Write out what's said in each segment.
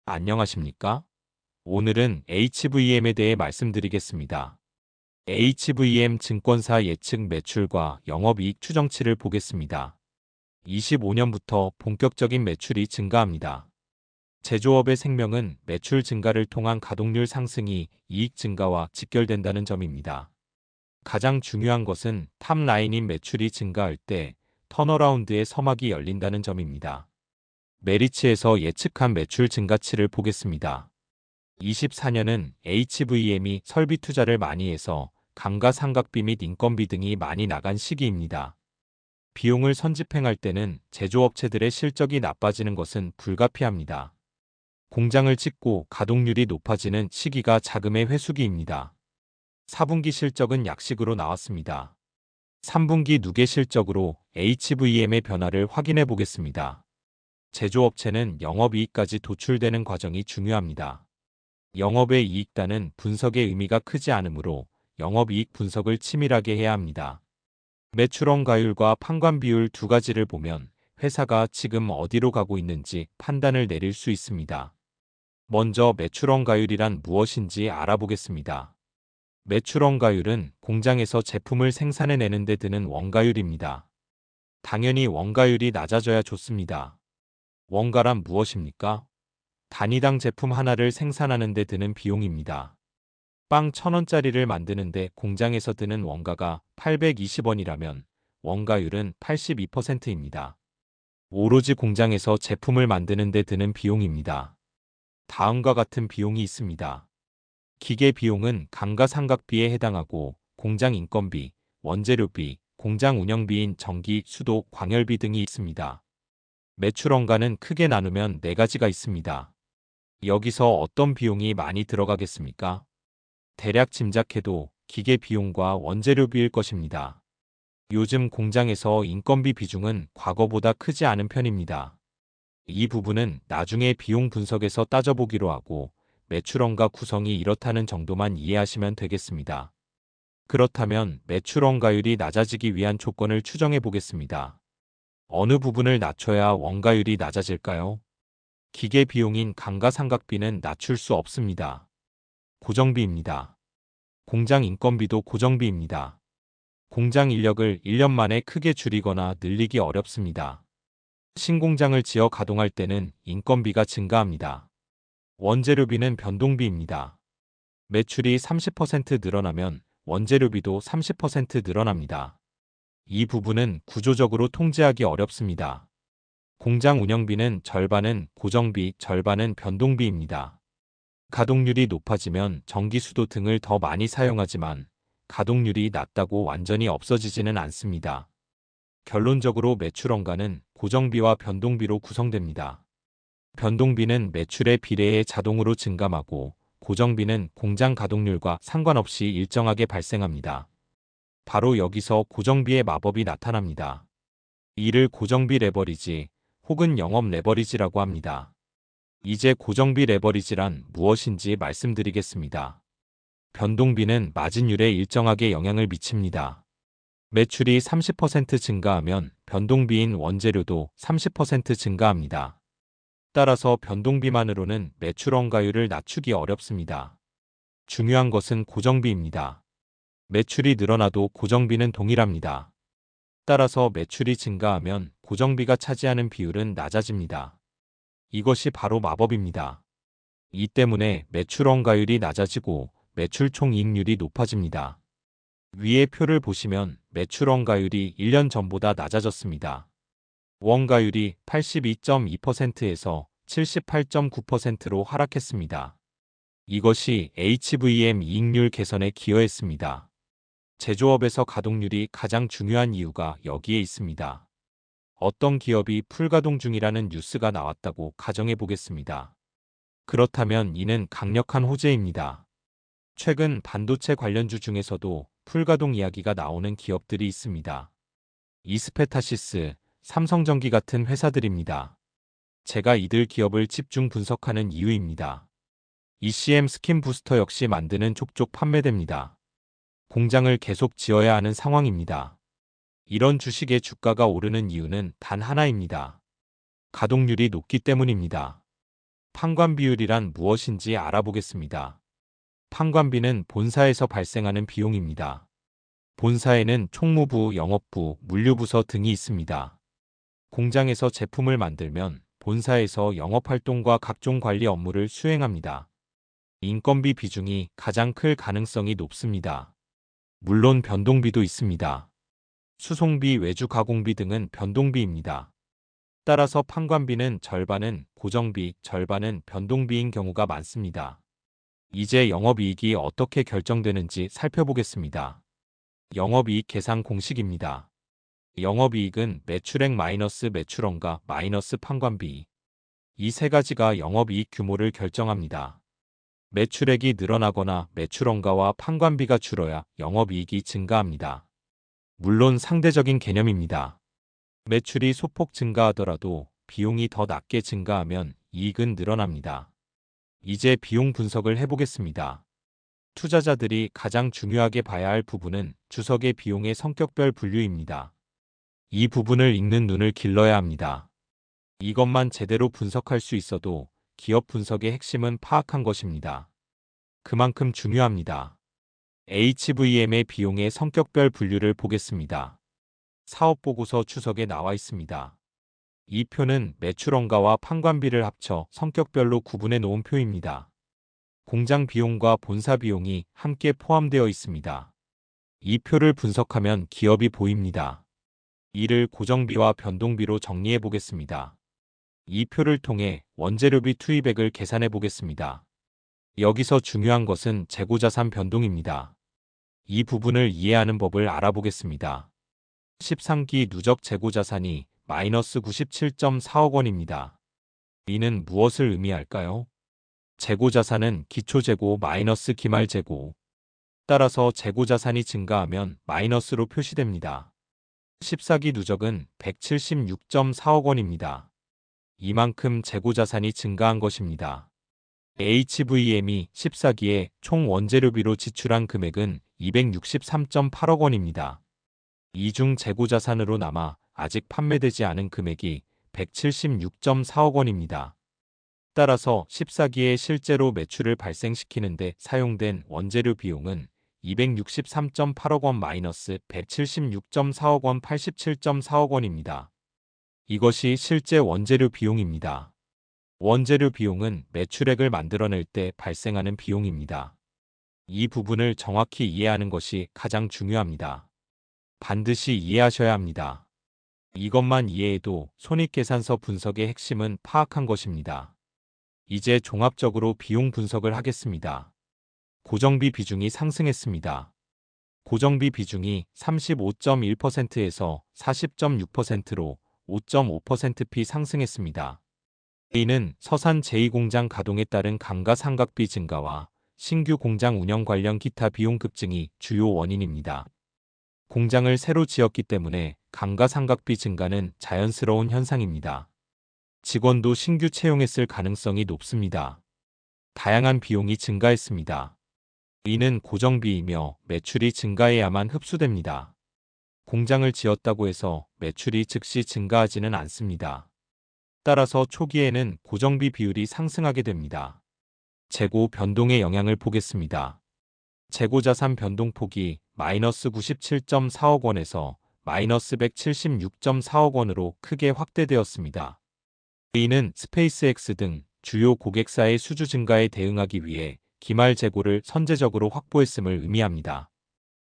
안녕하십니까? 오늘은 HVM에 대해 말씀드리겠습니다. HVM 증권사 예측 매출과 영업이익 추정치를 보겠습니다. 25년부터 본격적인 매출이 증가합니다. 제조업의 생명은 매출 증가를 통한 가동률 상승이 이익 증가와 직결된다는 점입니다. 가장 중요한 것은 탑라인인 매출이 증가할 때 턴어라운드의 서막이 열린다는 점입니다. 메리츠에서 예측한 매출 증가치를 보겠습니다. 24년은 HVM이 설비 투자를 많이 해서 감가상각비 및 인건비 등이 많이 나간 시기입니다. 비용을 선집행할 때는 제조업체들의 실적이 나빠지는 것은 불가피합니다. 공장을 짓고 가동률이 높아지는 시기가 자금의 회수기입니다. 4분기 실적은 약식으로 나왔습니다. 3분기 누계 실적으로 HVM의 변화를 확인해 보겠습니다. 제조업체는 영업이익까지 도출되는 과정이 중요합니다. 영업의 이익단은 분석의 의미가 크지 않으므로 영업이익 분석을 치밀하게 해야 합니다. 매출원가율과 판관비율 두 가지를 보면 회사가 지금 어디로 가고 있는지 판단을 내릴 수 있습니다. 먼저 매출원가율이란 무엇인지 알아보겠습니다. 매출원가율은 공장에서 제품을 생산해내는 데 드는 원가율입니다. 당연히 원가율이 낮아져야 좋습니다. 원가란 무엇입니까? 단위당 제품 하나를 생산하는 데 드는 비용입니다. 빵 1,000원짜리를 만드는데 공장에서 드는 원가가 820원이라면 원가율은 82%입니다. 오로지 공장에서 제품을 만드는 데 드는 비용입니다. 다음과 같은 비용이 있습니다. 기계 비용은 감가상각비에 해당하고 공장 인건비, 원재료비, 공장 운영비인 전기, 수도, 광열비 등이 있습니다. 매출원가는 크게 나누면 4가지가 있습니다. 여기서 어떤 비용이 많이 들어가겠습니까? 대략 짐작해도 기계 비용과 원재료비일 것입니다. 요즘 공장에서 인건비 비중은 과거보다 크지 않은 편입니다. 이 부분은 나중에 비용 분석에서 따져보기로 하고 매출원가 구성이 이렇다는 정도만 이해하시면 되겠습니다. 그렇다면 매출원가율이 낮아지기 위한 조건을 추정해 보겠습니다. 어느 부분을 낮춰야 원가율이 낮아질까요? 기계 비용인 감가상각비는 낮출 수 없습니다. 고정비입니다. 공장 인건비도 고정비입니다. 공장 인력을 1년 만에 크게 줄이거나 늘리기 어렵습니다. 신공장을 지어 가동할 때는 인건비가 증가합니다. 원재료비는 변동비입니다. 매출이 30% 늘어나면 원재료비도 30% 늘어납니다. 이 부분은 구조적으로 통제하기 어렵습니다. 공장 운영비는 절반은 고정비, 절반은 변동비입니다. 가동률이 높아지면 전기, 수도 등을 더 많이 사용하지만 가동률이 낮다고 완전히 없어지지는 않습니다. 결론적으로 매출원가는 고정비와 변동비로 구성됩니다. 변동비는 매출에 비례해 자동으로 증감하고 고정비는 공장 가동률과 상관없이 일정하게 발생합니다. 바로 여기서 고정비의 마법이 나타납니다. 이를 고정비 레버리지 혹은 영업 레버리지라고 합니다. 이제 고정비 레버리지란 무엇인지 말씀드리겠습니다. 변동비는 마진율에 일정하게 영향을 미칩니다. 매출이 30% 증가하면 변동비인 원재료도 30% 증가합니다. 따라서 변동비만으로는 매출원가율을 낮추기 어렵습니다. 중요한 것은 고정비입니다. 매출이 늘어나도 고정비는 동일합니다. 따라서 매출이 증가하면 고정비가 차지하는 비율은 낮아집니다. 이것이 바로 마법입니다. 이 때문에 매출원가율이 낮아지고 매출 총이익률이 높아집니다. 위의 표를 보시면 매출원가율이 1년 전보다 낮아졌습니다. 원가율이 82.2%에서 78.9%로 하락했습니다. 이것이 HVM 이익률 개선에 기여했습니다. 제조업에서 가동률이 가장 중요한 이유가 여기에 있습니다. 어떤 기업이 풀가동 중이라는 뉴스가 나왔다고 가정해 보겠습니다. 그렇다면 이는 강력한 호재입니다. 최근 반도체 관련주 중에서도 풀가동 이야기가 나오는 기업들이 있습니다. 이스페타시스, 삼성전기 같은 회사들입니다. 제가 이들 기업을 집중 분석하는 이유입니다. ECM 스킨 부스터 역시 만드는 족족 판매됩니다. 공장을 계속 지어야 하는 상황입니다. 이런 주식의 주가가 오르는 이유는 단 하나입니다. 가동률이 높기 때문입니다. 판관 비율이란 무엇인지 알아보겠습니다. 판관비는 본사에서 발생하는 비용입니다. 본사에는 총무부, 영업부, 물류부서 등이 있습니다. 공장에서 제품을 만들면 본사에서 영업활동과 각종 관리 업무를 수행합니다. 인건비 비중이 가장 클 가능성이 높습니다. 물론 변동비도 있습니다. 수송비, 외주 가공비 등은 변동비입니다. 따라서 판관비는 절반은 고정비, 절반은 변동비인 경우가 많습니다. 이제 영업이익이 어떻게 결정되는지 살펴보겠습니다. 영업이익 계산 공식입니다. 영업이익은 매출액 마이너스 매출원가 마이너스 판관비. 이 세 가지가 영업이익 규모를 결정합니다. 매출액이 늘어나거나 매출원가와 판관비가 줄어야 영업이익이 증가합니다. 물론 상대적인 개념입니다. 매출이 소폭 증가하더라도 비용이 더 낮게 증가하면 이익은 늘어납니다. 이제 비용 분석을 해보겠습니다. 투자자들이 가장 중요하게 봐야 할 부분은 주석의 비용의 성격별 분류입니다. 이 부분을 읽는 눈을 길러야 합니다. 이것만 제대로 분석할 수 있어도 기업 분석의 핵심은 파악한 것입니다. 그만큼 중요합니다. HVM의 비용의 성격별 분류를 보겠습니다. 사업보고서 추석에 나와 있습니다. 이 표는 매출원가와 판관비를 합쳐 성격별로 구분해 놓은 표입니다. 공장 비용과 본사 비용이 함께 포함되어 있습니다. 이 표를 분석하면 기업이 보입니다. 이를 고정비와 변동비로 정리해 보겠습니다. 이 표를 통해 원재료비 투입액을 계산해 보겠습니다. 여기서 중요한 것은 재고자산 변동입니다. 이 부분을 이해하는 법을 알아보겠습니다. 13기 누적 재고자산이 마이너스 97.4억 원입니다. 이는 무엇을 의미할까요? 재고자산은 기초재고 마이너스 기말재고. 따라서 재고자산이 증가하면 마이너스로 표시됩니다. 14기 누적은 176.4억 원입니다. 이만큼 재고자산이 증가한 것입니다. HVM이 14기에 총 원재료비로 지출한 금액은 263.8억 원입니다. 이 중 재고자산으로 남아 아직 판매되지 않은 금액이 176.4억 원입니다. 따라서 14기에 실제로 매출을 발생시키는 데 사용된 원재료 비용은 263.8억 원 마이너스 176.4억 원 87.4억 원입니다. 이것이 실제 원재료 비용입니다. 원재료 비용은 매출액을 만들어낼 때 발생하는 비용입니다. 이 부분을 정확히 이해하는 것이 가장 중요합니다. 반드시 이해하셔야 합니다. 이것만 이해해도 손익계산서 분석의 핵심은 파악한 것입니다. 이제 종합적으로 비용 분석을 하겠습니다. 고정비 비중이 상승했습니다. 고정비 비중이 35.1%에서 40.6%로 5.5%p 상승했습니다. 이는 서산 제2공장 가동에 따른 감가상각비 증가와 신규 공장 운영 관련 기타 비용 급증이 주요 원인입니다. 공장을 새로 지었기 때문에 감가상각비 증가는 자연스러운 현상입니다. 직원도 신규 채용했을 가능성이 높습니다. 다양한 비용이 증가했습니다. 이는 고정비이며 매출이 증가해야만 흡수됩니다. 공장을 지었다고 해서 매출이 즉시 증가하지는 않습니다. 따라서 초기에는 고정비 비율이 상승하게 됩니다. 재고 변동의 영향을 보겠습니다. 재고자산 변동폭이 마이너스 97.4억 원에서 마이너스 176.4억 원으로 크게 확대되었습니다. 이는 스페이스X 등 주요 고객사의 수주 증가에 대응하기 위해 기말 재고를 선제적으로 확보했음을 의미합니다.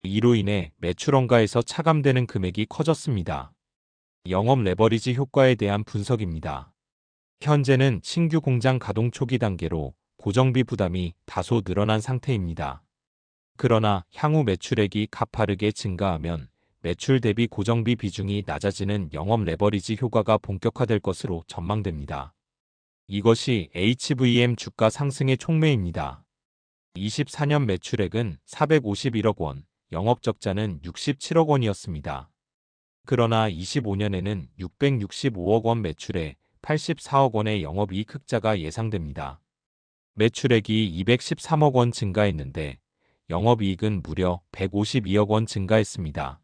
이로 인해 매출원가에서 차감되는 금액이 커졌습니다. 영업 레버리지 효과에 대한 분석입니다. 현재는 신규 공장 가동 초기 단계로 고정비 부담이 다소 늘어난 상태입니다. 그러나 향후 매출액이 가파르게 증가하면 매출 대비 고정비 비중이 낮아지는 영업 레버리지 효과가 본격화될 것으로 전망됩니다. 이것이 HVM 주가 상승의 촉매입니다. 24년 매출액은 451억 원, 영업적자는 67억 원이었습니다. 그러나 25년에는 665억 원 매출에 84억 원의 영업이익 흑자가 예상됩니다. 매출액이 213억 원 증가했는데 영업이익은 무려 152억 원 증가했습니다.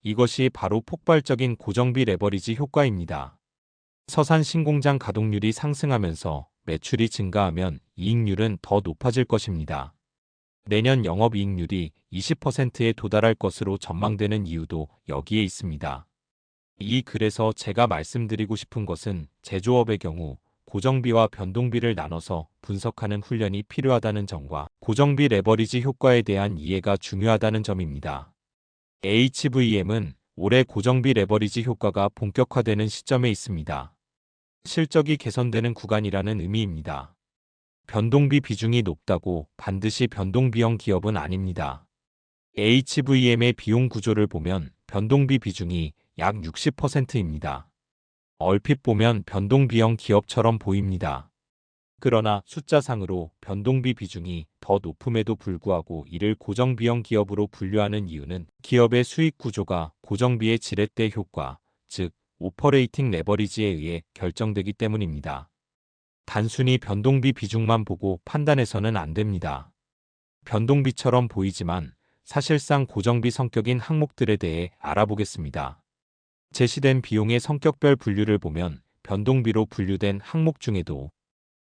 이것이 바로 폭발적인 고정비 레버리지 효과입니다. 서산 신공장 가동률이 상승하면서 매출이 증가하면 이익률은 더 높아질 것입니다. 내년 영업이익률이 20%에 도달할 것으로 전망되는 이유도 여기에 있습니다. 이 글에서 제가 말씀드리고 싶은 것은 제조업의 경우 고정비와 변동비를 나눠서 분석하는 훈련이 필요하다는 점과 고정비 레버리지 효과에 대한 이해가 중요하다는 점입니다. HVM은 올해 고정비 레버리지 효과가 본격화되는 시점에 있습니다. 실적이 개선되는 구간이라는 의미입니다. 변동비 비중이 높다고 반드시 변동비형 기업은 아닙니다. HVM의 비용 구조를 보면 변동비 비중이 약 60%입니다. 얼핏 보면 변동비형 기업처럼 보입니다. 그러나 숫자상으로 변동비 비중이 더 높음에도 불구하고 이를 고정비형 기업으로 분류하는 이유는 기업의 수익 구조가 고정비의 지렛대 효과, 즉 오퍼레이팅 레버리지에 의해 결정되기 때문입니다. 단순히 변동비 비중만 보고 판단해서는 안 됩니다. 변동비처럼 보이지만 사실상 고정비 성격인 항목들에 대해 알아보겠습니다. 제시된 비용의 성격별 분류를 보면 변동비로 분류된 항목 중에도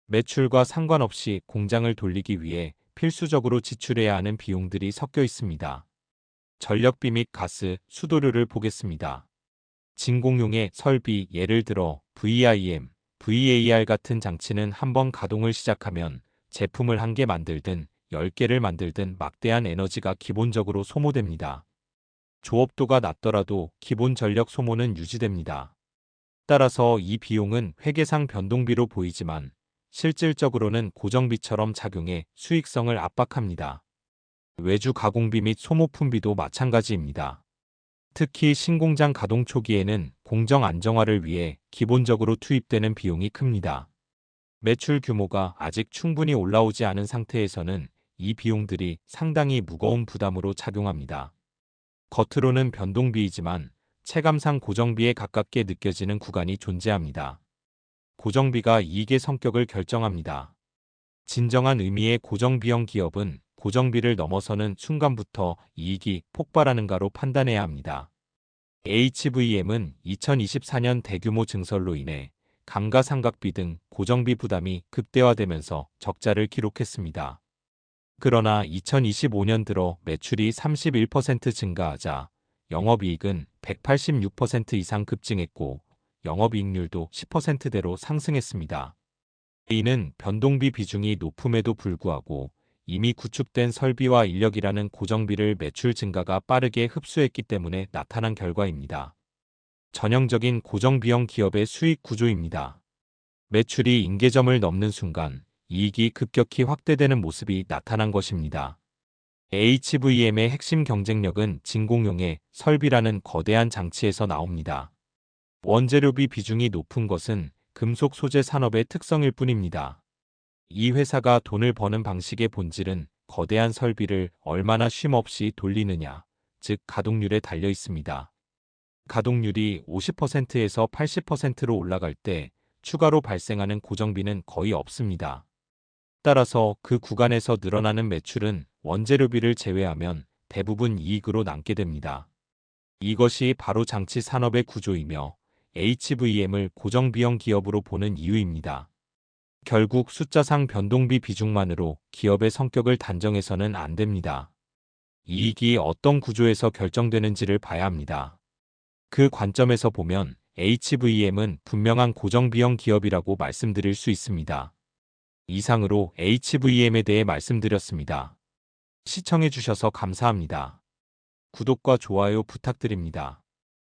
매출과 상관없이 공장을 돌리기 위해 필수적으로 지출해야 하는 비용들이 섞여 있습니다. 전력비 및 가스, 수도료를 보겠습니다. 진공용의 설비, 예를 들어 VIM, VAR 같은 장치는 한번 가동을 시작하면 제품을 1개 만들든 10개를 만들든 막대한 에너지가 기본적으로 소모됩니다. 조업도가 낮더라도 기본 전력 소모는 유지됩니다. 따라서 이 비용은 회계상 변동비로 보이지만 실질적으로는 고정비처럼 작용해 수익성을 압박합니다. 외주 가공비 및 소모품비도 마찬가지입니다. 특히 신공장 가동 초기에는 공정 안정화를 위해 기본적으로 투입되는 비용이 큽니다. 매출 규모가 아직 충분히 올라오지 않은 상태에서는 이 비용들이 상당히 무거운 부담으로 작용합니다. 겉으로는 변동비이지만 체감상 고정비에 가깝게 느껴지는 구간이 존재합니다. 고정비가 이익의 성격을 결정합니다. 진정한 의미의 고정비형 기업은 고정비를 넘어서는 순간부터 이익이 폭발하는가로 판단해야 합니다. HVM은 2024년 대규모 증설로 인해 감가상각비 등 고정비 부담이 극대화되면서 적자를 기록했습니다. 그러나 2025년 들어 매출이 31% 증가하자 영업이익은 186% 이상 급증했고 영업이익률도 10%대로 상승했습니다. 이는 변동비 비중이 높음에도 불구하고 이미 구축된 설비와 인력이라는 고정비를 매출 증가가 빠르게 흡수했기 때문에 나타난 결과입니다. 전형적인 고정비형 기업의 수익 구조입니다. 매출이 임계점을 넘는 순간 이익이 급격히 확대되는 모습이 나타난 것입니다. HVM의 핵심 경쟁력은 진공용의 설비라는 거대한 장치에서 나옵니다. 원재료비 비중이 높은 것은 금속 소재 산업의 특성일 뿐입니다. 이 회사가 돈을 버는 방식의 본질은 거대한 설비를 얼마나 쉼없이 돌리느냐, 즉 가동률에 달려 있습니다. 가동률이 50%에서 80%로 올라갈 때 추가로 발생하는 고정비는 거의 없습니다. 따라서 그 구간에서 늘어나는 매출은 원재료비를 제외하면 대부분 이익으로 남게 됩니다. 이것이 바로 장치 산업의 구조이며 HVM을 고정비형 기업으로 보는 이유입니다. 결국 숫자상 변동비 비중만으로 기업의 성격을 단정해서는 안 됩니다. 이익이 어떤 구조에서 결정되는지를 봐야 합니다. 그 관점에서 보면 HVM은 분명한 고정비형 기업이라고 말씀드릴 수 있습니다. 이상으로 HVM에 대해 말씀드렸습니다. 시청해주셔서 감사합니다. 구독과 좋아요 부탁드립니다.